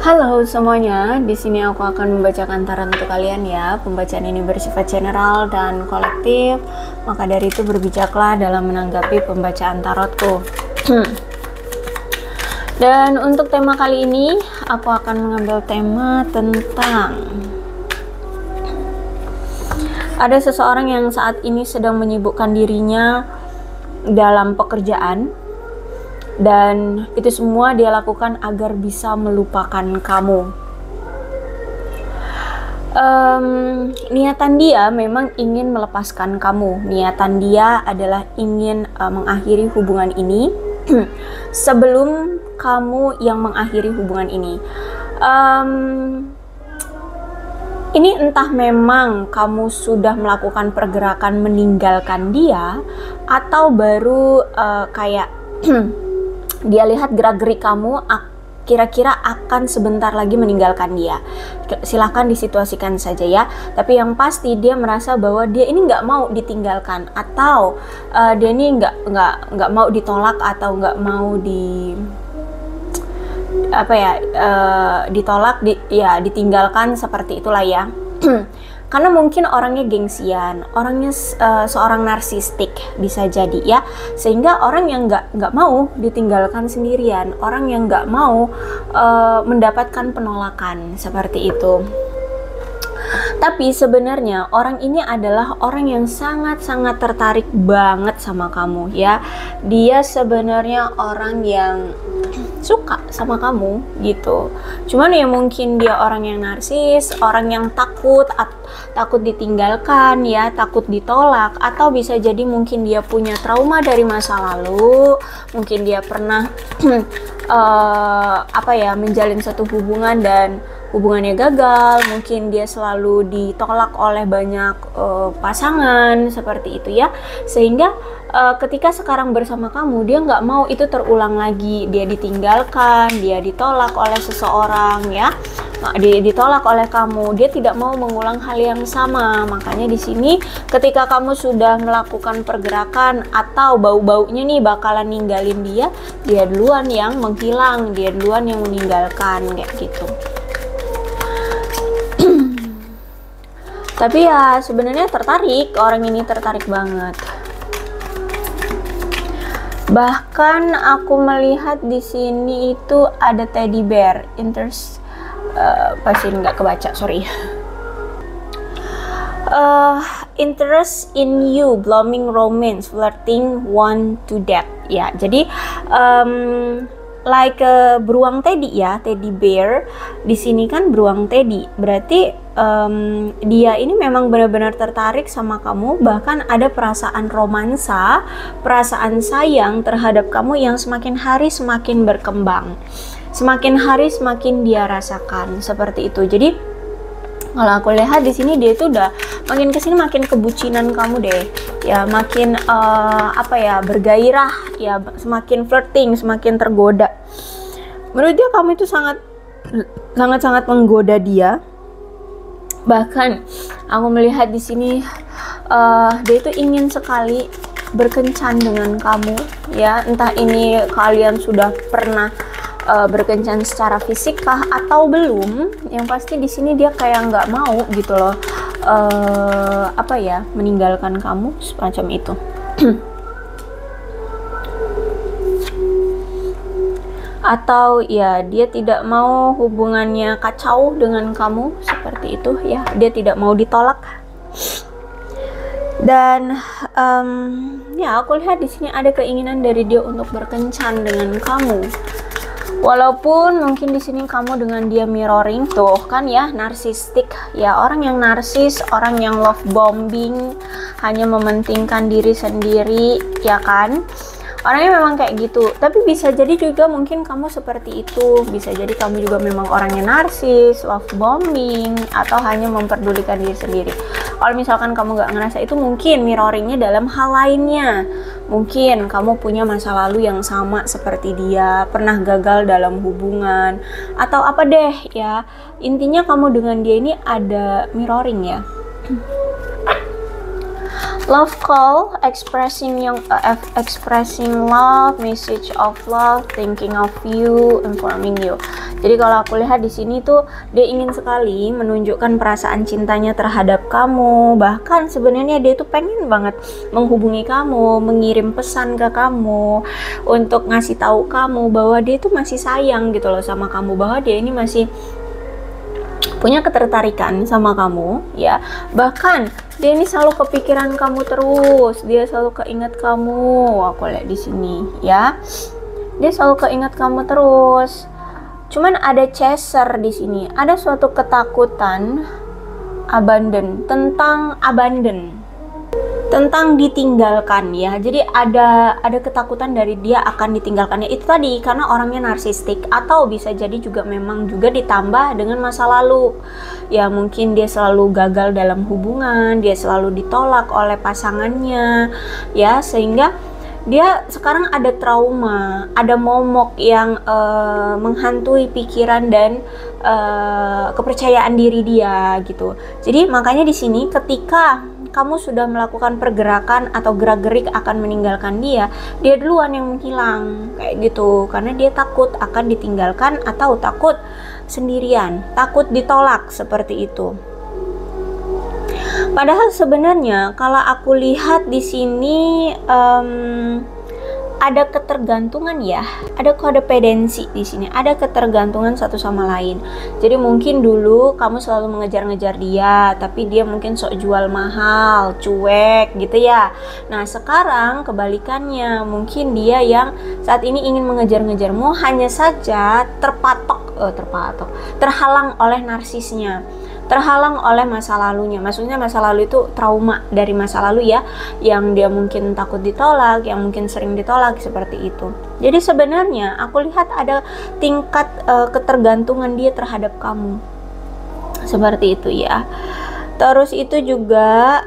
Halo semuanya, di sini aku akan membacakan tarot untuk kalian ya. Pembacaan ini bersifat general dan kolektif, maka dari itu berbijaklah dalam menanggapi pembacaan tarotku. Dan untuk tema kali ini, aku akan mengambil tema tentang ada seseorang yang saat ini sedang menyibukkan dirinya dalam pekerjaan. Dan itu semua dia lakukan agar bisa melupakan kamu. Niatan dia memang ingin melepaskan kamu. Niatan dia adalah ingin mengakhiri hubungan ini sebelum kamu yang mengakhiri hubungan ini. Ini entah memang kamu sudah melakukan pergerakan meninggalkan dia, atau baru kayak dia lihat gerak-gerik kamu kira-kira akan sebentar lagi meninggalkan dia. Silahkan disituasikan saja ya. Tapi yang pasti dia merasa bahwa dia ini nggak mau ditinggalkan, atau dia ini nggak mau ditolak, atau nggak mau ditolak, ditinggalkan, seperti itulah ya. Karena mungkin orangnya gengsian, orangnya seorang narsistik bisa jadi ya, sehingga orang yang nggak mau ditinggalkan sendirian, orang yang nggak mau mendapatkan penolakan seperti itu. Tapi sebenarnya orang ini adalah orang yang sangat-sangat tertarik banget sama kamu ya. Dia sebenarnya orang yang suka sama kamu gitu. Cuman ya mungkin dia orang yang narsis, orang yang takut ditinggalkan ya, takut ditolak, atau bisa jadi mungkin dia punya trauma dari masa lalu. Mungkin dia pernah menjalin satu hubungan dan hubungannya gagal, mungkin dia selalu ditolak oleh banyak pasangan seperti itu ya, sehingga ketika sekarang bersama kamu dia nggak mau itu terulang lagi, dia ditinggalkan, dia ditolak oleh seseorang ya, ditolak oleh kamu, dia tidak mau mengulang hal yang sama. Makanya di sini ketika kamu sudah melakukan pergerakan atau bau-baunya nih bakalan ninggalin dia duluan yang menghilang, dia duluan yang meninggalkan kayak gitu. Tapi ya sebenarnya tertarik, orang ini tertarik banget. Bahkan aku melihat di sini itu ada teddy bear, pasti nggak kebaca, sorry. Interest in you, blooming romance, flirting, want to date. Ya, jadi like beruang teddy ya, teddy bear. Di sini kan beruang teddy, berarti dia ini memang benar-benar tertarik sama kamu, bahkan ada perasaan romansa, perasaan sayang terhadap kamu yang semakin hari semakin berkembang, semakin hari semakin dia rasakan seperti itu. Jadi kalau aku lihat di sini dia itu udah makin kesini makin kebucinan kamu deh ya, makin bergairah ya, semakin flirting, semakin tergoda. Menurut dia kamu itu sangat menggoda dia. Bahkan aku melihat di sini dia itu ingin sekali berkencan dengan kamu ya, entah ini kalian sudah pernah berkencan secara fisik kah atau belum. Yang pasti di sini dia kayak nggak mau gitu loh, meninggalkan kamu semacam itu. Atau ya dia tidak mau hubungannya kacau dengan kamu seperti itu ya, dia tidak mau ditolak. Dan ya aku lihat di sini ada keinginan dari dia untuk berkencan dengan kamu. Walaupun mungkin di sini kamu dengan dia mirroring tuh kan ya, narsistik ya, orang yang narsis, orang yang love bombing, hanya mementingkan diri sendiri ya kan. Orangnya memang kayak gitu, tapi bisa jadi juga mungkin kamu seperti itu. Bisa jadi kamu juga memang orangnya narsis, love bombing, atau hanya memperdulikan diri sendiri. Kalau misalkan kamu nggak ngerasa itu, mungkin mirroringnya dalam hal lainnya. Mungkin kamu punya masa lalu yang sama seperti dia, pernah gagal dalam hubungan, atau apa deh ya. Intinya kamu dengan dia ini ada mirroring ya. Love call, expressing love, message of love, thinking of you, informing you. Jadi kalau aku lihat di sini tuh dia ingin sekali menunjukkan perasaan cintanya terhadap kamu. Bahkan sebenarnya dia tuh pengen banget menghubungi kamu, mengirim pesan ke kamu untuk ngasih tahu kamu bahwa dia tuh masih sayang gitu loh sama kamu, bahwa dia ini masih punya ketertarikan sama kamu ya. Bahkan dia ini selalu kepikiran kamu terus, dia selalu keinget kamu. Aku lihat di sini ya, dia selalu keinget kamu terus. Cuman ada chaser di sini, ada suatu ketakutan tentang ditinggalkan ya. Jadi ada ketakutan dari dia akan ditinggalkannya. Itu tadi karena orangnya narsistik, atau bisa jadi juga memang juga ditambah dengan masa lalu. Ya mungkin dia selalu gagal dalam hubungan, dia selalu ditolak oleh pasangannya ya, sehingga dia sekarang ada trauma, ada momok yang menghantui pikiran dan kepercayaan diri dia gitu. Jadi makanya di sini ketika kamu sudah melakukan pergerakan atau gerak-gerik akan meninggalkan dia duluan yang menghilang kayak gitu, karena dia takut akan ditinggalkan atau takut sendirian, takut ditolak seperti itu. Padahal sebenarnya kalau aku lihat di sini ada ketergantungan ya, ada kodependensi di sini, ada ketergantungan satu sama lain. Jadi mungkin dulu kamu selalu mengejar-ngejar dia, tapi dia mungkin sok jual mahal, cuek gitu ya. Nah sekarang kebalikannya, mungkin dia yang saat ini ingin mengejar-ngejarmu, hanya saja terhalang oleh narsisnya, terhalang oleh masa lalunya. Maksudnya masa lalu itu trauma dari masa lalu ya, yang dia mungkin takut ditolak, yang mungkin sering ditolak seperti itu. Jadi sebenarnya aku lihat ada tingkat ketergantungan dia terhadap kamu seperti itu ya. Terus itu juga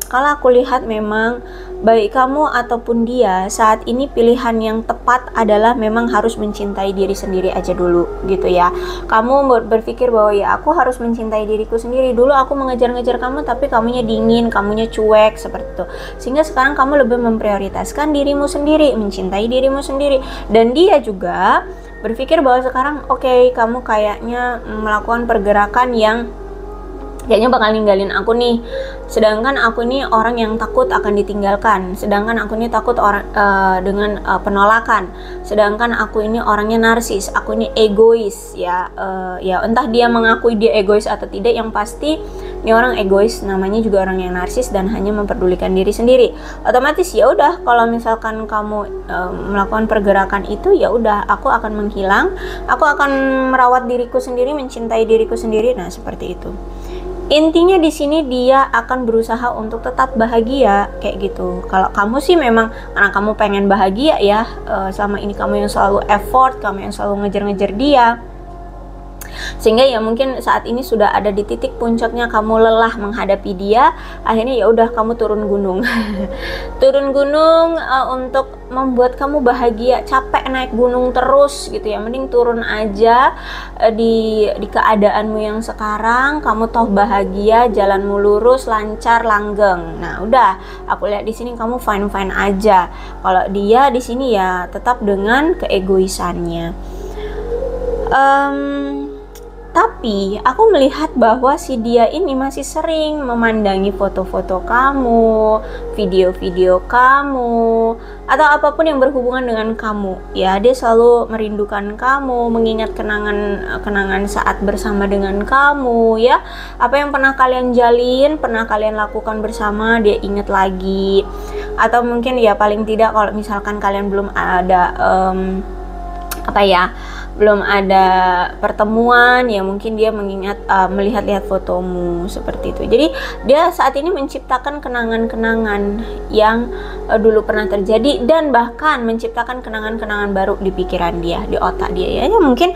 kalau aku lihat memang baik kamu ataupun dia saat ini pilihan yang tepat adalah memang harus mencintai diri sendiri aja dulu gitu ya. Kamu berpikir bahwa ya aku harus mencintai diriku sendiri. Dulu aku mengejar-ngejar kamu tapi kamunya dingin, kamunya cuek seperti itu. Sehingga sekarang kamu lebih memprioritaskan dirimu sendiri, mencintai dirimu sendiri. Dan dia juga berpikir bahwa sekarang oke, kamu kayaknya melakukan pergerakan yang kayaknya bakal ninggalin aku nih, sedangkan aku ini orang yang takut akan ditinggalkan, sedangkan aku ini takut dengan penolakan, sedangkan aku ini orangnya narsis, aku ini egois ya. Ya entah dia mengakui dia egois atau tidak, yang pasti ini orang egois, namanya juga orang yang narsis dan hanya memperdulikan diri sendiri. Otomatis ya udah, kalau misalkan kamu melakukan pergerakan itu, ya udah aku akan menghilang, aku akan merawat diriku sendiri, mencintai diriku sendiri. Nah seperti itu. Intinya di sini dia akan berusaha untuk tetap bahagia kayak gitu. Kalau kamu sih memang karena kamu pengen bahagia ya, selama ini kamu yang selalu effort, kamu yang selalu ngejar-ngejar dia, sehingga ya mungkin saat ini sudah ada di titik puncaknya kamu lelah menghadapi dia, akhirnya ya udah kamu turun gunung turun gunung untuk membuat kamu bahagia. Capek naik gunung terus gitu ya, mending turun aja di keadaanmu yang sekarang. Kamu toh bahagia, jalanmu lurus, lancar, langgeng. Nah udah, aku lihat di sini kamu fine aja. Kalau dia di sini ya tetap dengan keegoisannya. Tapi aku melihat bahwa si dia ini masih sering memandangi foto-foto kamu, video-video kamu, atau apapun yang berhubungan dengan kamu. Ya, dia selalu merindukan kamu, mengingat kenangan saat bersama dengan kamu ya. Apa yang pernah kalian jalin, pernah kalian lakukan bersama, dia ingat lagi. Atau mungkin ya paling tidak kalau misalkan kalian belum ada belum ada pertemuan ya, mungkin dia mengingat melihat-lihat fotomu seperti itu. Jadi dia saat ini menciptakan kenangan-kenangan yang dulu pernah terjadi, dan bahkan menciptakan kenangan-kenangan baru di pikiran dia, di otak dia ya. Mungkin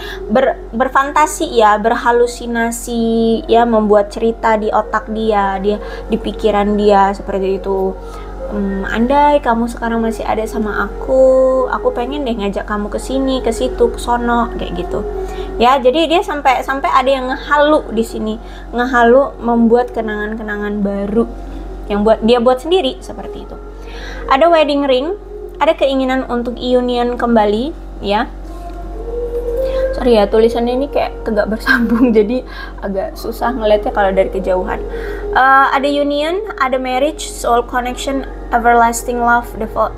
berfantasi ya, berhalusinasi ya, membuat cerita di otak dia di pikiran dia seperti itu. Andai kamu sekarang masih ada sama aku pengen deh ngajak kamu ke sini, ke situ, ke sono, kayak gitu. Ya, jadi dia sampai ada yang ngehalu di sini, ngehalu membuat kenangan-kenangan baru yang dia buat sendiri, seperti itu. Ada wedding ring, ada keinginan untuk union kembali, ya. Sorry ya, tulisannya ini kayak tegak bersambung, jadi agak susah ngeliatnya kalau dari kejauhan. Ada union, ada marriage, soul connection, everlasting love,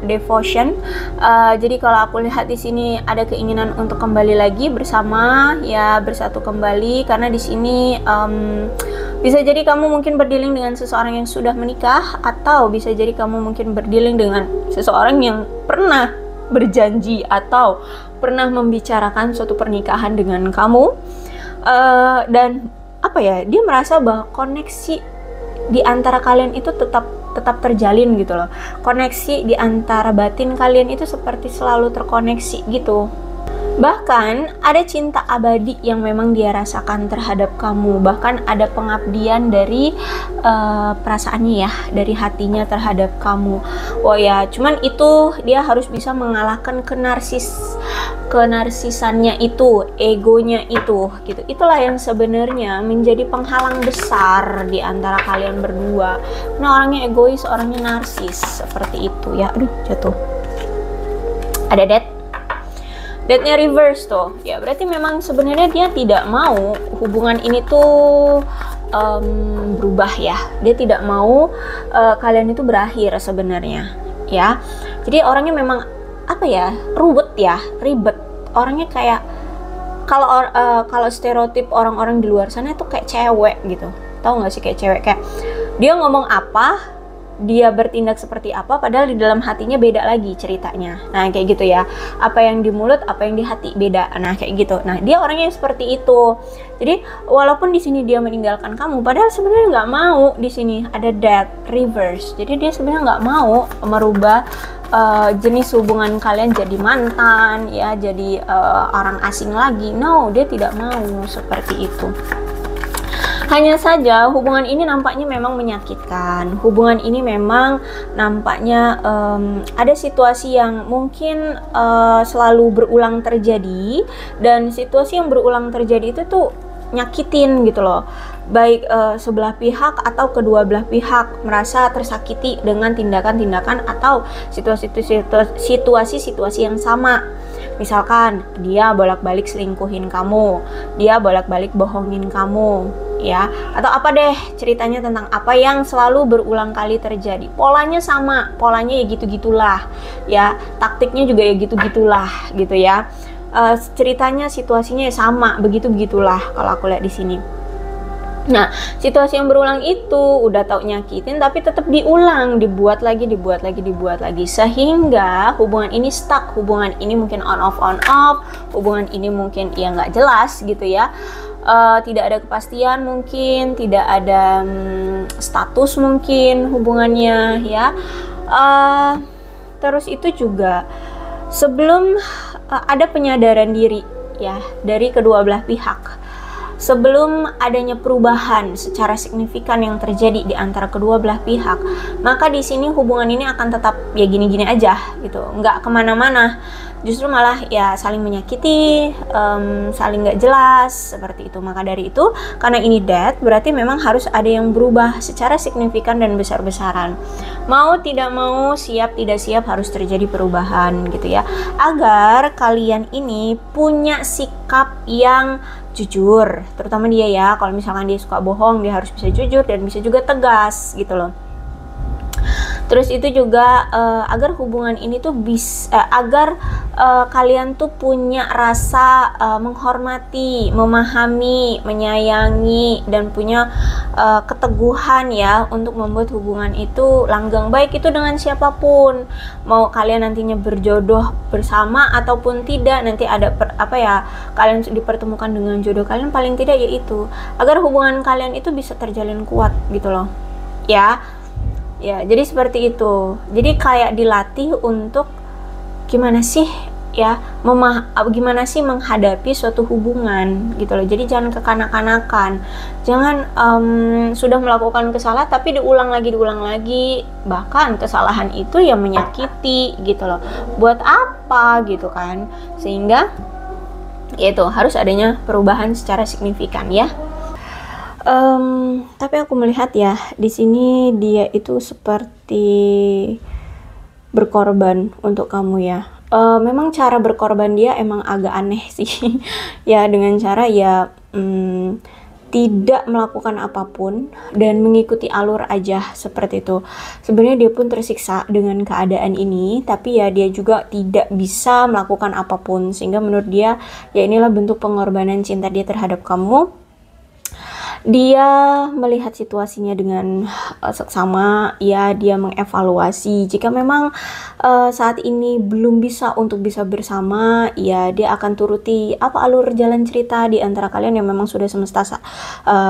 devotion. Jadi kalau aku lihat di sini ada keinginan untuk kembali lagi bersama, ya, bersatu kembali. Karena di sini bisa jadi kamu mungkin berdealing dengan seseorang yang sudah menikah, atau bisa jadi kamu mungkin berdealing dengan seseorang yang pernah berjanji atau pernah membicarakan suatu pernikahan dengan kamu, dan apa ya, dia merasa bahwa koneksi di antara kalian itu tetap terjalin gitu loh. Koneksi di antara batin kalian itu seperti selalu terkoneksi gitu. Bahkan ada cinta abadi yang memang dia rasakan terhadap kamu. Bahkan ada pengabdian dari perasaannya ya, dari hatinya terhadap kamu. Oh ya, cuman itu dia harus bisa mengalahkan kenarsisannya itu, egonya itu gitu. Itulah yang sebenarnya menjadi penghalang besar di antara kalian berdua. Nah, orangnya egois, orangnya narsis, seperti itu ya. Aduh, jatuh. Ada Death-nya reverse tuh, ya berarti memang sebenarnya dia tidak mau hubungan ini tuh berubah ya. Dia tidak mau kalian itu berakhir sebenarnya, ya. Jadi orangnya memang apa ya, ribet. Orangnya kayak kalau stereotip orang-orang di luar sana itu kayak cewek gitu. Tahu nggak sih kayak cewek, kayak dia ngomong apa, dia bertindak seperti apa, padahal di dalam hatinya beda lagi ceritanya. Nah, kayak gitu ya. Apa yang di mulut, apa yang di hati beda. Nah, kayak gitu. Nah, dia orangnya seperti itu. Jadi, walaupun di sini dia meninggalkan kamu, padahal sebenarnya nggak mau. Di sini ada death reverse. Jadi dia sebenarnya nggak mau merubah jenis hubungan kalian jadi mantan, ya, jadi orang asing lagi. No, dia tidak mau seperti itu. Hanya saja hubungan ini nampaknya memang menyakitkan. Hubungan ini memang nampaknya ada situasi yang mungkin selalu berulang terjadi, dan situasi yang berulang terjadi itu tuh nyakitin gitu loh. Baik sebelah pihak atau kedua belah pihak merasa tersakiti dengan tindakan-tindakan atau situasi-situasi yang sama. Misalkan dia bolak-balik selingkuhin kamu, dia bolak-balik bohongin kamu, ya, atau apa deh ceritanya tentang apa yang selalu berulang kali terjadi. Polanya sama, polanya ya gitu-gitulah, ya, taktiknya juga ya gitu-gitulah gitu ya. Ceritanya, situasinya ya sama, begitu-begitulah kalau aku lihat di sini. Nah, situasi yang berulang itu udah tau nyakitin, tapi tetap diulang, dibuat lagi, sehingga hubungan ini stuck. Hubungan ini mungkin on off, hubungan ini mungkin ya nggak jelas gitu ya. Tidak ada kepastian mungkin, tidak ada status mungkin hubungannya ya. Terus itu juga sebelum ada penyadaran diri ya dari kedua belah pihak. Sebelum adanya perubahan secara signifikan yang terjadi di antara kedua belah pihak, maka di sini hubungan ini akan tetap ya gini-gini aja gitu, nggak kemana-mana. Justru malah ya saling menyakiti, saling nggak jelas seperti itu. Maka dari itu, karena ini death, berarti memang harus ada yang berubah secara signifikan dan besar-besaran. Mau tidak mau, siap tidak siap, harus terjadi perubahan gitu ya, agar kalian ini punya sikap yang jujur, terutama dia ya. Kalau misalkan dia suka bohong, dia harus bisa jujur dan bisa juga tegas gitu loh. Terus itu juga agar hubungan ini tuh agar kalian tuh punya rasa menghormati, memahami, menyayangi, dan punya keteguhan ya untuk membuat hubungan itu langgeng, baik itu dengan siapapun. Mau kalian nantinya berjodoh bersama ataupun tidak, nanti ada kalian dipertemukan dengan jodoh kalian, paling tidak yaitu agar hubungan kalian itu bisa terjalin kuat gitu loh ya. Ya, jadi seperti itu. Jadi kayak dilatih untuk gimana sih ya, gimana sih menghadapi suatu hubungan gitu loh. Jadi jangan kekanak-kanakan. Jangan sudah melakukan kesalahan tapi diulang lagi. Bahkan kesalahan itu yang menyakiti gitu loh. Buat apa gitu kan? Sehingga ya itu harus adanya perubahan secara signifikan ya. Tapi aku melihat ya, di sini dia itu seperti berkorban untuk kamu ya. Memang cara berkorban dia emang agak aneh sih. Ya, dengan cara ya tidak melakukan apapun dan mengikuti alur aja seperti itu. Sebenarnya dia pun tersiksa dengan keadaan ini, tapi ya dia juga tidak bisa melakukan apapun, sehingga menurut dia ya inilah bentuk pengorbanan cinta dia terhadap kamu. Dia melihat situasinya dengan seksama, ya dia mengevaluasi jika memang saat ini belum bisa untuk bisa bersama, ya dia akan turuti apa alur jalan cerita di antara kalian yang memang sudah semesta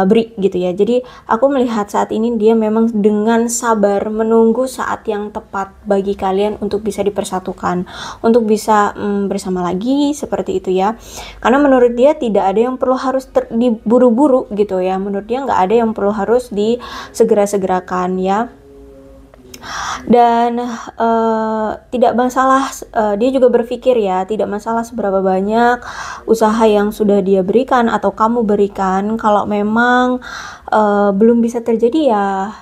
beri gitu ya. Jadi aku melihat saat ini dia memang dengan sabar menunggu saat yang tepat bagi kalian untuk bisa dipersatukan, untuk bisa bersama lagi seperti itu ya. Karena menurut dia tidak ada yang perlu harus diburu-buru gitu ya. Menurut dia nggak ada yang perlu harus disegera-segerakan ya. Dan tidak masalah, dia juga berpikir ya, tidak masalah seberapa banyak usaha yang sudah dia berikan atau kamu berikan, kalau memang belum bisa terjadi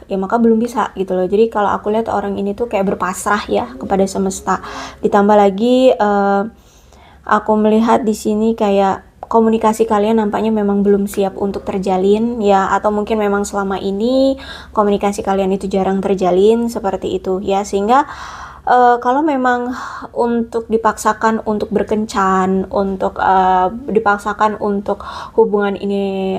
ya maka belum bisa gitu loh. Jadi kalau aku lihat orang ini tuh kayak berpasrah ya kepada semesta. Ditambah lagi aku melihat di sini kayak komunikasi kalian nampaknya memang belum siap untuk terjalin ya, atau mungkin memang selama ini komunikasi kalian itu jarang terjalin seperti itu ya, sehingga kalau memang untuk dipaksakan untuk berkencan, untuk dipaksakan untuk hubungan ini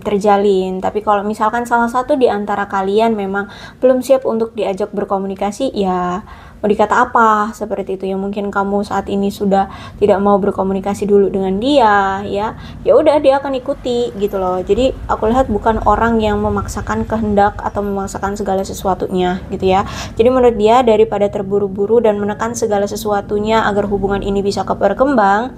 terjalin, tapi kalau misalkan salah satu di antara kalian memang belum siap untuk diajak berkomunikasi, ya mau dikata apa seperti itu ya. Mungkin kamu saat ini sudah tidak mau berkomunikasi dulu dengan dia ya udah dia akan ikuti gitu loh. Jadi aku lihat bukan orang yang memaksakan kehendak atau memaksakan segala sesuatunya gitu ya. Jadi menurut dia daripada terburu-buru dan menekan segala sesuatunya agar hubungan ini bisa berkembang,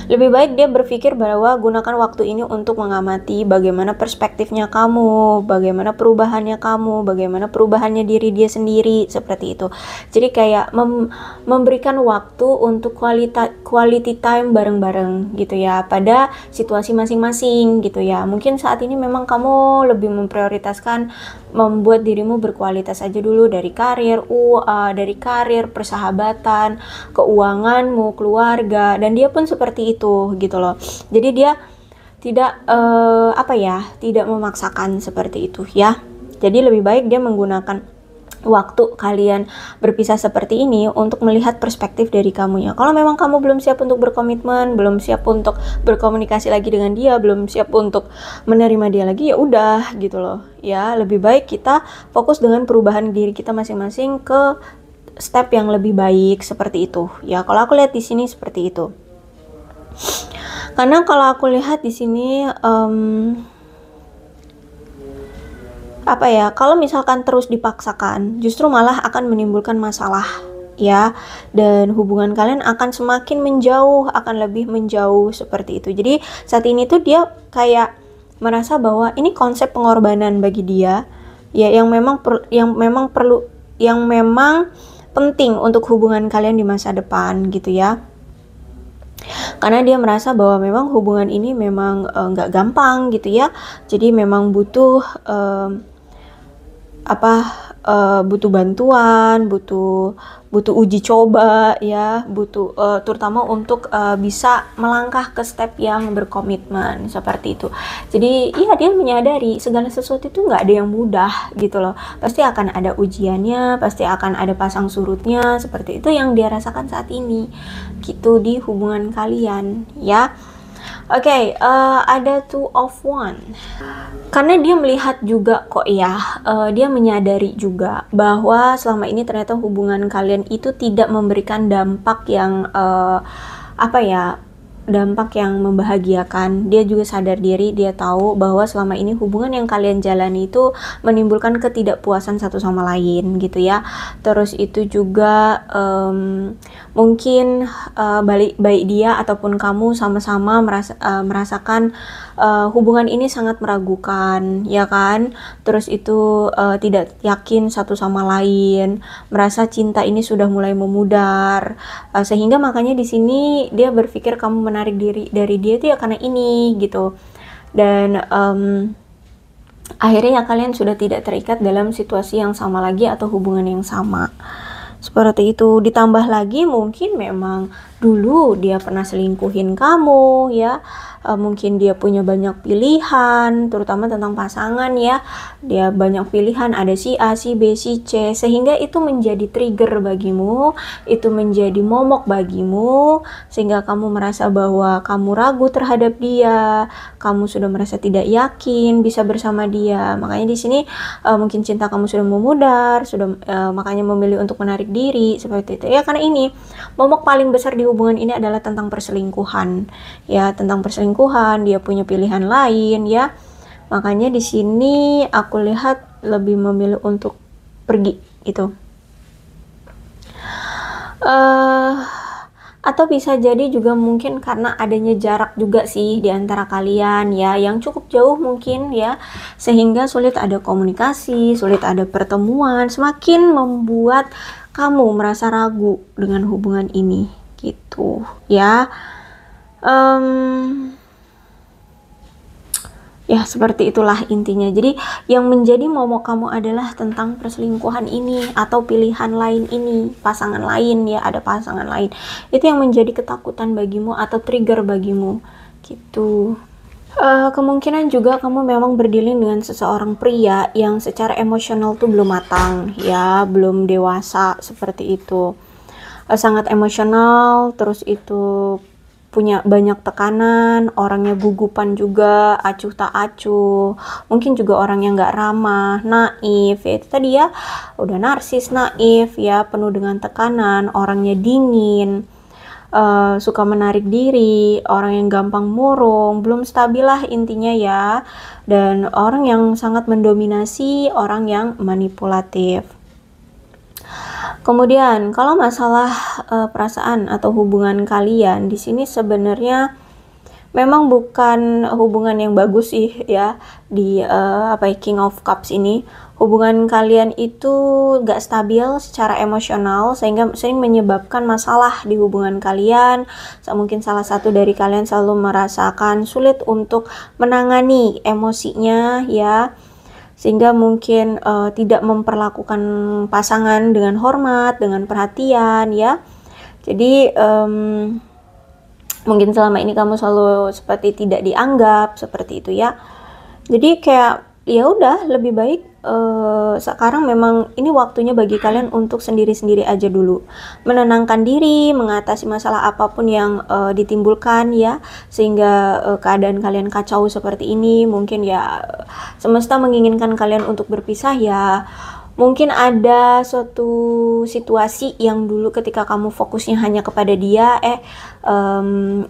lebih baik dia berpikir bahwa gunakan waktu ini untuk mengamati bagaimana perspektifnya kamu, bagaimana perubahannya kamu, bagaimana perubahannya diri dia sendiri, seperti itu. Jadi kayak memberikan waktu untuk quality time bareng-bareng gitu ya, pada situasi masing-masing gitu ya. Mungkin saat ini memang kamu lebih memprioritaskan membuat dirimu berkualitas aja dulu, dari karir, persahabatan, keuanganmu, keluarga, dan dia pun seperti itu gitu loh. Jadi dia tidak tidak memaksakan seperti itu ya. Jadi lebih baik dia menggunakan waktu kalian berpisah seperti ini untuk melihat perspektif dari kamunya. Kalau memang kamu belum siap untuk berkomitmen, belum siap untuk berkomunikasi lagi dengan dia, belum siap untuk menerima dia lagi, ya udah gitu loh. Ya, lebih baik kita fokus dengan perubahan diri kita masing-masing ke step yang lebih baik seperti itu. Ya, kalau aku lihat di sini seperti itu. Karena kalau aku lihat di sini kalau misalkan terus dipaksakan justru malah akan menimbulkan masalah ya, dan hubungan kalian akan semakin menjauh, akan lebih menjauh seperti itu. Jadi saat ini tuh dia kayak merasa bahwa ini konsep pengorbanan bagi dia ya, yang memang penting untuk hubungan kalian di masa depan gitu ya. Karena dia merasa bahwa memang hubungan ini memang nggak gampang gitu ya. Jadi memang butuh butuh bantuan, butuh uji coba ya, butuh terutama untuk bisa melangkah ke step yang berkomitmen seperti itu. Jadi iya, dia menyadari segala sesuatu itu nggak ada yang mudah gitu loh. Pasti akan ada ujiannya, pasti akan ada pasang surutnya, seperti itu yang dia rasakan saat ini gitu di hubungan kalian ya. Oke, ada two of one. Karena dia melihat juga kok ya, dia menyadari juga bahwa selama ini ternyata hubungan kalian itu tidak memberikan dampak yang dampak yang membahagiakan. Dia juga sadar diri, dia tahu bahwa selama ini hubungan yang kalian jalani itu menimbulkan ketidakpuasan satu sama lain gitu ya. Terus itu juga mungkin baik dia ataupun kamu sama-sama merasakan hubungan ini sangat meragukan ya kan. Terus itu tidak yakin satu sama lain, merasa cinta ini sudah mulai memudar, sehingga makanya di sini dia berpikir kamu menarik diri dari dia itu ya karena ini gitu. Dan akhirnya ya kalian sudah tidak terikat dalam situasi yang sama lagi atau hubungan yang sama. Seperti itu. Ditambah lagi mungkin memang dulu dia pernah selingkuhin kamu ya, mungkin dia punya banyak pilihan, terutama tentang pasangan ya. Dia banyak pilihan, ada si A, si B, si C, sehingga itu menjadi trigger bagimu, itu menjadi momok bagimu, sehingga kamu merasa bahwa kamu ragu terhadap dia, kamu sudah merasa tidak yakin bisa bersama dia. Makanya di sini mungkin cinta kamu sudah memudar, sudah makanya memilih untuk menarik diri seperti itu ya. Karena ini momok paling besar di hubungan ini adalah tentang perselingkuhan ya, tentang perselingkuhan. Dia punya pilihan lain ya, makanya di sini aku lihat lebih memilih untuk pergi itu. Atau bisa jadi juga mungkin karena adanya jarak juga sih di antara kalian ya, yang cukup jauh mungkin ya, sehingga sulit ada komunikasi, sulit ada pertemuan, semakin membuat kamu merasa ragu dengan hubungan ini gitu ya. Ya seperti itulah intinya. Jadi yang menjadi momok kamu adalah tentang perselingkuhan ini atau pilihan lain ini, pasangan lain ya, ada pasangan lain. Itu yang menjadi ketakutan bagimu atau trigger bagimu gitu. Kemungkinan juga kamu memang berdealing dengan seseorang pria yang secara emosional tuh belum matang ya, belum dewasa seperti itu. Sangat emosional, terus itu punya banyak tekanan, orangnya gugupan juga, acuh tak acuh, mungkin juga orang yang gak ramah, naif ya, itu tadi ya, udah narsis, naif ya, penuh dengan tekanan, orangnya dingin, suka menarik diri, orang yang gampang murung, belum stabil lah intinya ya, dan orang yang sangat mendominasi, orang yang manipulatif. Kemudian kalau masalah perasaan atau hubungan kalian di sini sebenarnya memang bukan hubungan yang bagus sih ya di King of Cups ini. Hubungan kalian itu gak stabil secara emosional sehingga sering menyebabkan masalah di hubungan kalian. Mungkin salah satu dari kalian selalu merasakan sulit untuk menangani emosinya ya, sehingga mungkin tidak memperlakukan pasangan dengan hormat, dengan perhatian ya. Jadi mungkin selama ini kamu selalu seperti tidak dianggap seperti itu ya. Jadi kayak ya udah lebih baik sekarang memang ini waktunya bagi kalian untuk sendiri-sendiri aja dulu, menenangkan diri, mengatasi masalah apapun yang ditimbulkan ya, sehingga keadaan kalian kacau seperti ini. Mungkin ya semesta menginginkan kalian untuk berpisah ya, mungkin ada suatu situasi yang dulu ketika kamu fokusnya hanya kepada dia,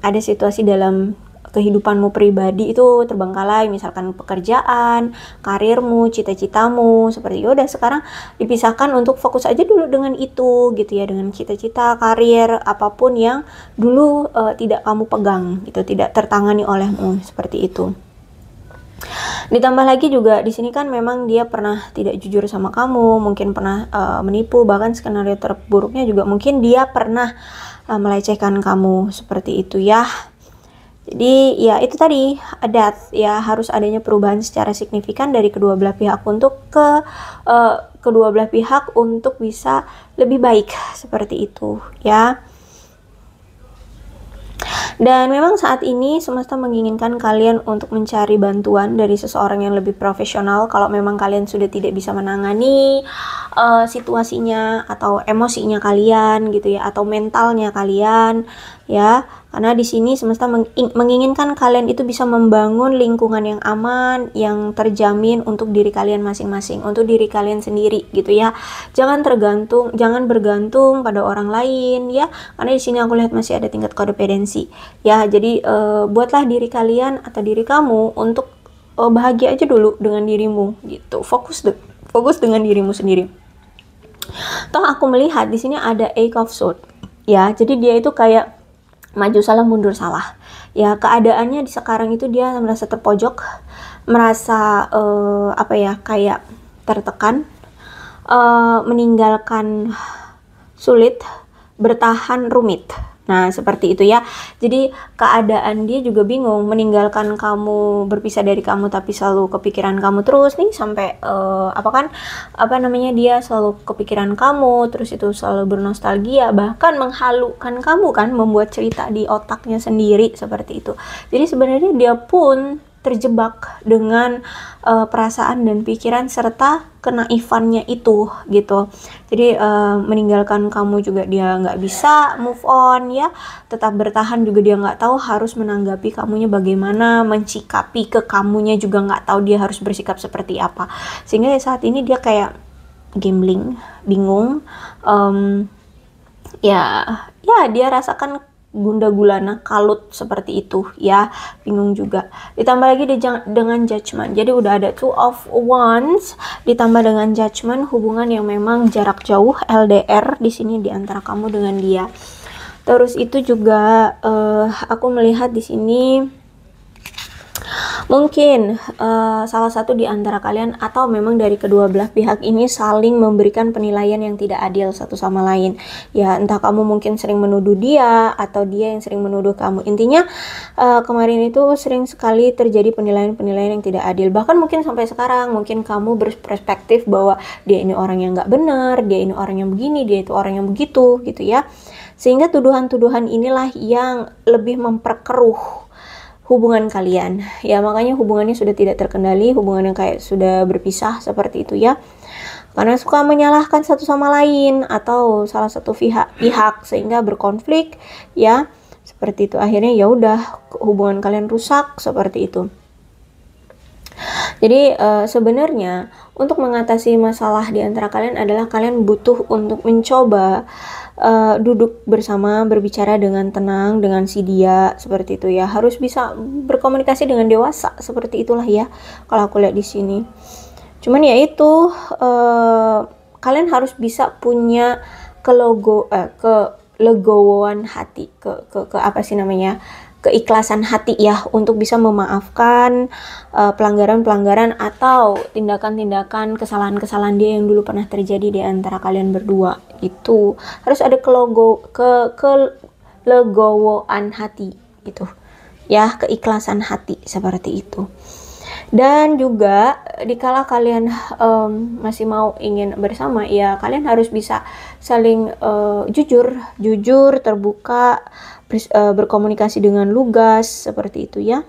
ada situasi dalam kehidupanmu pribadi itu terbengkalai, misalkan pekerjaan, karirmu, cita-citamu, seperti itu. Udah sekarang dipisahkan untuk fokus aja dulu dengan itu gitu ya, dengan cita-cita, karir, apapun yang dulu tidak kamu pegang gitu, tidak tertangani olehmu seperti itu. Ditambah lagi juga di sini kan memang dia pernah tidak jujur sama kamu, mungkin pernah menipu, bahkan skenario terburuknya juga mungkin dia pernah melecehkan kamu seperti itu ya. Jadi ya itu tadi ya, harus adanya perubahan secara signifikan dari kedua belah pihak untuk kedua belah pihak untuk bisa lebih baik seperti itu ya. Dan memang saat ini semesta menginginkan kalian untuk mencari bantuan dari seseorang yang lebih profesional kalau memang kalian sudah tidak bisa menangani situasinya atau emosinya kalian gitu ya, atau mentalnya kalian ya. Karena di sini semesta menginginkan kalian itu bisa membangun lingkungan yang aman, yang terjamin untuk diri kalian masing-masing, untuk diri kalian sendiri gitu ya. Jangan bergantung pada orang lain ya. Karena di sini aku lihat masih ada tingkat kodependensi ya. Jadi buatlah diri kalian atau diri kamu untuk bahagia aja dulu dengan dirimu gitu. Fokus dengan dirimu sendiri. Toh aku melihat di sini ada Eight of Swords ya. Jadi dia itu kayak maju salah mundur salah ya, keadaannya di sekarang itu dia merasa terpojok, merasa kayak tertekan, meninggalkan sulit, bertahan rumit Nah, seperti itu ya. Jadi keadaan dia juga bingung, meninggalkan kamu, berpisah dari kamu, tapi selalu kepikiran kamu terus nih sampai apa namanya, dia selalu kepikiran kamu, terus itu selalu bernostalgia, bahkan menghalukan kamu kan, membuat cerita di otaknya sendiri seperti itu. Jadi sebenarnya dia pun terjebak dengan perasaan dan pikiran serta kenaifannya itu gitu. Jadi meninggalkan kamu juga dia nggak bisa move on ya, tetap bertahan juga dia nggak tahu harus menanggapi kamunya bagaimana, mencikapi ke kamunya juga nggak tahu dia harus bersikap seperti apa, sehingga ya saat ini dia kayak gambling, bingung, ya dia rasakan gunda gulana, kalut seperti itu ya, bingung juga. Ditambah lagi dengan judgment, jadi udah ada two of wands ditambah dengan judgment, hubungan yang memang jarak jauh, LDR di sini di antara kamu dengan dia. Terus itu juga aku melihat di sini mungkin salah satu di antara kalian atau memang dari kedua belah pihak ini saling memberikan penilaian yang tidak adil satu sama lain. Ya, entah kamu mungkin sering menuduh dia atau dia yang sering menuduh kamu. Intinya kemarin itu sering sekali terjadi penilaian-penilaian yang tidak adil. Bahkan mungkin sampai sekarang mungkin kamu berperspektif bahwa dia ini orang yang nggak benar, dia ini orang yang begini, dia itu orang yang begitu gitu ya. Sehingga tuduhan-tuduhan inilah yang lebih memperkeruh hubungan kalian ya, makanya hubungannya sudah tidak terkendali, hubungannya kayak sudah berpisah seperti itu ya, karena suka menyalahkan satu sama lain atau salah satu pihak sehingga berkonflik ya, seperti itu. Akhirnya ya udah hubungan kalian rusak seperti itu. Jadi sebenarnya untuk mengatasi masalah di antara kalian adalah kalian butuh untuk mencoba duduk bersama, berbicara dengan tenang dengan si dia seperti itu ya. Harus bisa berkomunikasi dengan dewasa seperti itulah ya, kalau aku lihat di sini. Cuman ya itu kalian harus bisa punya kelegowoan hati, ke apa sih namanya, keikhlasan hati ya, untuk bisa memaafkan pelanggaran-pelanggaran atau tindakan-tindakan kesalahan-kesalahan dia yang dulu pernah terjadi di antara kalian berdua. Itu harus ada kelegowoan hati gitu ya, keikhlasan hati seperti itu. Dan juga dikala kalian masih mau ingin bersama ya, kalian harus bisa saling jujur, terbuka, berkomunikasi dengan lugas seperti itu ya.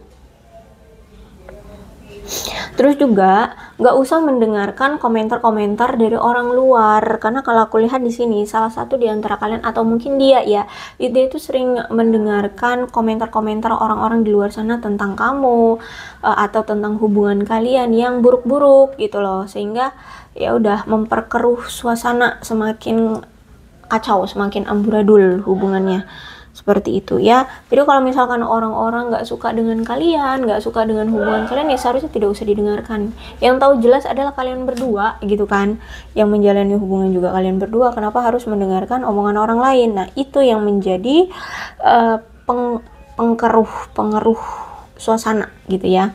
Terus juga nggak usah mendengarkan komentar-komentar dari orang luar, karena kalau aku lihat di sini salah satu di antara kalian atau mungkin dia ya, dia itu sering mendengarkan komentar-komentar orang-orang di luar sana tentang kamu atau tentang hubungan kalian yang buruk-buruk gitu loh, sehingga ya udah memperkeruh suasana, semakin kacau, semakin amburadul hubungannya. Seperti itu ya. Jadi kalau misalkan orang-orang nggak suka dengan kalian, nggak suka dengan hubungan kalian, ya seharusnya tidak usah didengarkan. Yang tahu jelas adalah kalian berdua gitu kan, yang menjalani hubungan juga kalian berdua. Kenapa harus mendengarkan omongan orang lain? Nah itu yang menjadi pengeruh suasana gitu ya.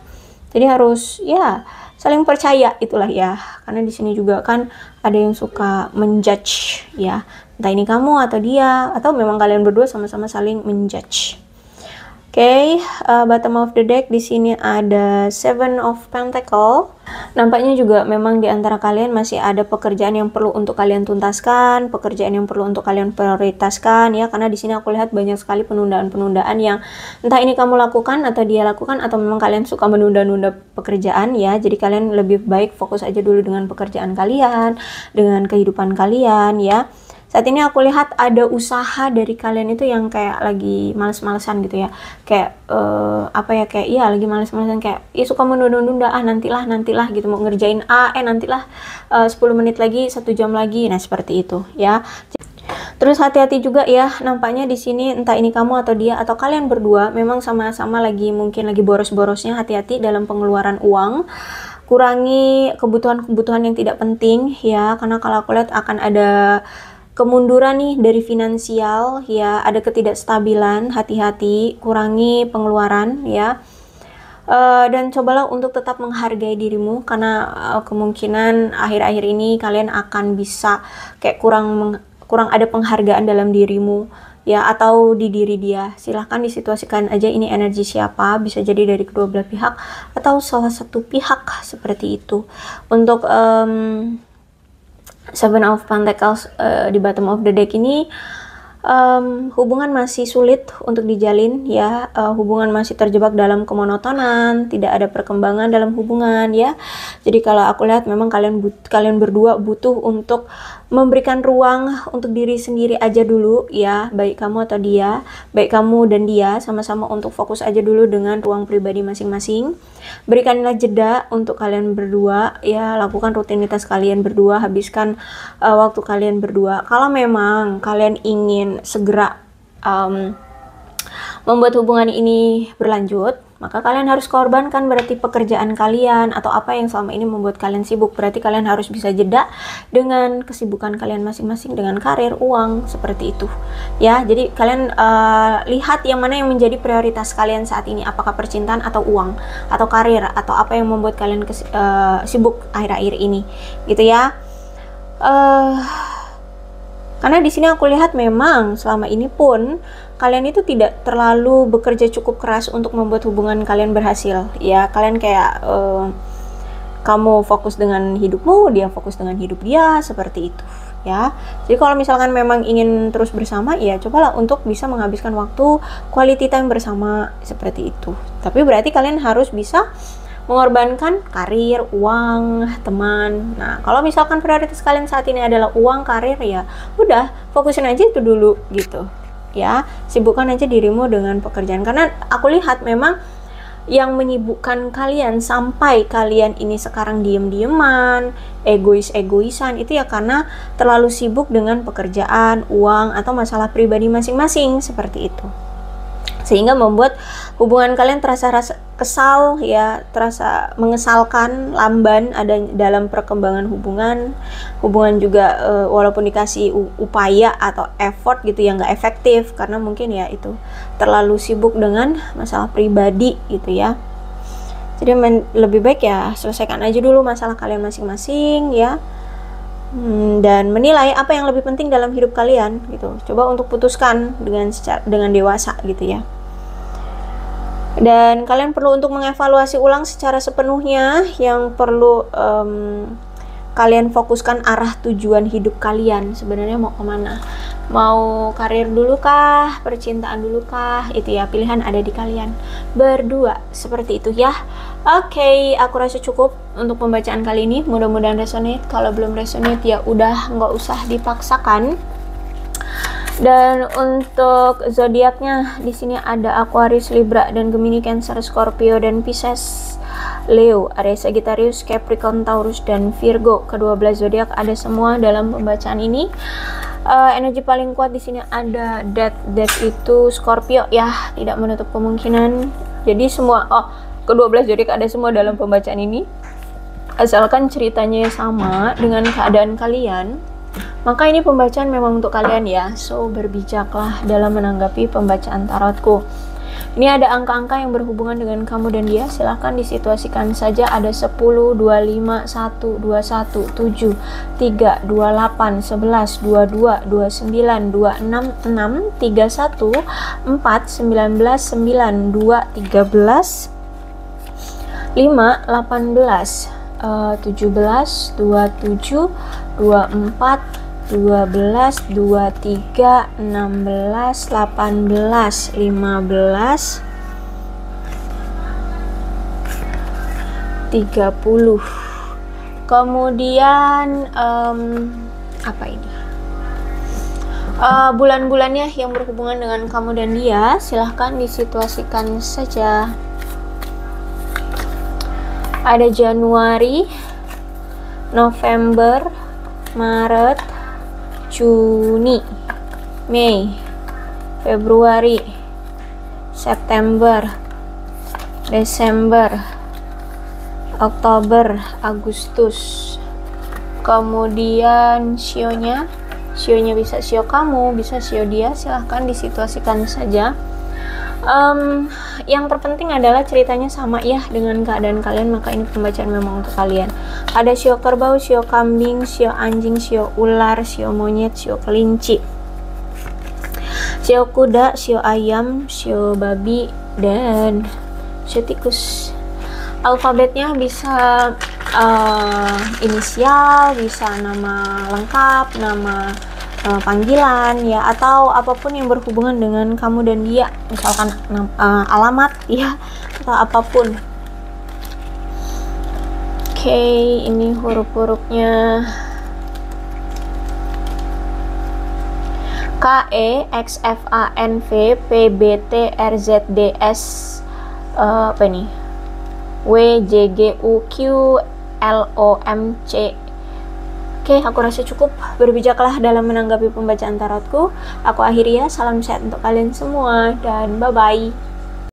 Jadi harus ya saling percaya itulah ya, karena di sini juga kan ada yang suka menjudge ya, entah ini kamu atau dia, atau memang kalian berdua sama-sama saling menjudge. Oke, bottom of the deck di sini ada Seven of Pentacle. Nampaknya juga memang di antara kalian masih ada pekerjaan yang perlu untuk kalian tuntaskan, pekerjaan yang perlu untuk kalian prioritaskan ya, karena di sini aku lihat banyak sekali penundaan-penundaan yang entah ini kamu lakukan atau dia lakukan, atau memang kalian suka menunda-nunda pekerjaan ya. Jadi kalian lebih baik fokus aja dulu dengan pekerjaan kalian, dengan kehidupan kalian ya. Saat ini aku lihat ada usaha dari kalian itu yang kayak lagi males-malesan gitu ya, kayak lagi males-malesan, kayak suka menunda-nunda, nantilah gitu, mau ngerjain nantilah 10 menit lagi, 1 jam lagi, nah seperti itu ya. Terus hati-hati juga ya, nampaknya di sini entah ini kamu atau dia atau kalian berdua memang sama-sama mungkin lagi boros-borosnya. Hati-hati dalam pengeluaran uang, kurangi kebutuhan-kebutuhan yang tidak penting ya, karena kalau aku lihat akan ada kemunduran nih dari finansial ya, ada ketidakstabilan. Hati-hati, kurangi pengeluaran ya, dan cobalah untuk tetap menghargai dirimu, karena kemungkinan akhir-akhir ini kalian akan bisa kayak kurang ada penghargaan dalam dirimu ya, atau di diri dia. Silahkan disituasikan aja ini energi siapa, bisa jadi dari kedua belah pihak atau salah satu pihak, seperti itu. Untuk Seven of Pentacles di bottom of the deck ini, hubungan masih sulit untuk dijalin ya, hubungan masih terjebak dalam kemonotonan, tidak ada perkembangan dalam hubungan ya. Jadi kalau aku lihat memang kalian berdua butuh untuk memberikan ruang untuk diri sendiri aja dulu ya, baik kamu atau dia, baik kamu dan dia sama-sama untuk fokus aja dulu dengan ruang pribadi masing-masing. Berikanlah jeda untuk kalian berdua ya, lakukan rutinitas kalian berdua, habiskan waktu kalian berdua. Kalau memang kalian ingin segera membuat hubungan ini berlanjut, maka kalian harus korbankan berarti pekerjaan kalian atau apa yang selama ini membuat kalian sibuk. Berarti kalian harus bisa jeda dengan kesibukan kalian masing-masing, dengan karir, uang, seperti itu ya. Jadi kalian lihat yang mana yang menjadi prioritas kalian saat ini, apakah percintaan atau uang atau karir atau apa yang membuat kalian sibuk akhir-akhir ini gitu ya. Karena di sini aku lihat memang selama ini pun kalian itu tidak terlalu bekerja cukup keras untuk membuat hubungan kalian berhasil ya. Kalian kayak kamu fokus dengan hidupmu, dia fokus dengan hidup dia, seperti itu ya. Jadi kalau misalkan memang ingin terus bersama ya, cobalah untuk bisa menghabiskan waktu quality time bersama, seperti itu. Tapi berarti kalian harus bisa mengorbankan karir, uang, teman. Nah, kalau misalkan prioritas kalian saat ini adalah uang, karir, ya udah fokusin aja itu dulu gitu ya. Sibukkan aja dirimu dengan pekerjaan, karena aku lihat memang yang menyibukkan kalian sampai kalian ini sekarang diem-dieman, egoisan itu ya karena terlalu sibuk dengan pekerjaan, uang, atau masalah pribadi masing-masing, seperti itu. Sehingga membuat hubungan kalian terasa kesal ya, terasa mengesalkan, lamban ada dalam perkembangan hubungan juga walaupun dikasih upaya atau effort gitu ya, nggak efektif karena mungkin ya itu terlalu sibuk dengan masalah pribadi gitu ya. Jadi lebih baik ya selesaikan aja dulu masalah kalian masing-masing ya, dan menilai apa yang lebih penting dalam hidup kalian gitu. Coba untuk putuskan dengan dewasa gitu ya. Dan kalian perlu untuk mengevaluasi ulang secara sepenuhnya yang perlu kalian fokuskan arah tujuan hidup kalian sebenarnya mau kemana. Mau karir dulu kah, percintaan dulu kah, itu ya pilihan ada di kalian berdua, seperti itu ya. Oke, aku rasa cukup untuk pembacaan kali ini, mudah-mudahan resonate. Kalau belum resonate ya udah nggak usah dipaksakan. Dan untuk zodiaknya di sini ada Aquarius, Libra, dan Gemini, Cancer, Scorpio, dan Pisces, Leo, Aries, Sagittarius, Capricorn, Taurus, dan Virgo. Kedua belas zodiak ada semua dalam pembacaan ini. Energi paling kuat di sini ada Death itu Scorpio ya, tidak menutup kemungkinan. Jadi semua kedua belas zodiak ada semua dalam pembacaan ini. Asalkan ceritanya sama dengan keadaan kalian, maka ini pembacaan memang untuk kalian ya. So berbijaklah dalam menanggapi pembacaan tarotku. Ini ada angka-angka yang berhubungan dengan kamu dan dia, silahkan disituasikan saja. Ada 10, 25, 1, 21, 7, 3, 28, 11, 22, 29, 26, 6, 31, 4, 19, 9, 2, 13, 5, 18, 17, 27, 24, 12, 23, 16, 18, 15, 30. Kemudian apa ini? Bulan-bulannya yang berhubungan dengan kamu dan dia, silahkan disituasikan saja. Ada Januari, November, Maret, Juni, Mei, Februari, September, Desember, Oktober, Agustus. Kemudian sionya bisa sio kamu, bisa sio dia, silahkan disituasikan saja. Yang terpenting adalah ceritanya sama ya dengan keadaan kalian, maka ini pembacaan memang untuk kalian. Ada sio kerbau, sio kambing, sio anjing, sio ular, sio monyet, sio kelinci. Sio kuda, sio ayam, sio babi, dan sio tikus. Alfabetnya bisa inisial, bisa nama lengkap, nama panggilan ya, atau apapun yang berhubungan dengan kamu dan dia, misalkan alamat ya, atau apapun. Oke, ini huruf-hurufnya. K E X F A N V P B T R Z D S apa nih? W J G U Q L O M C. Oke, aku rasa cukup. Berbijaklah dalam menanggapi pembacaan tarotku. Aku akhiri ya. Salam sehat untuk kalian semua dan bye bye.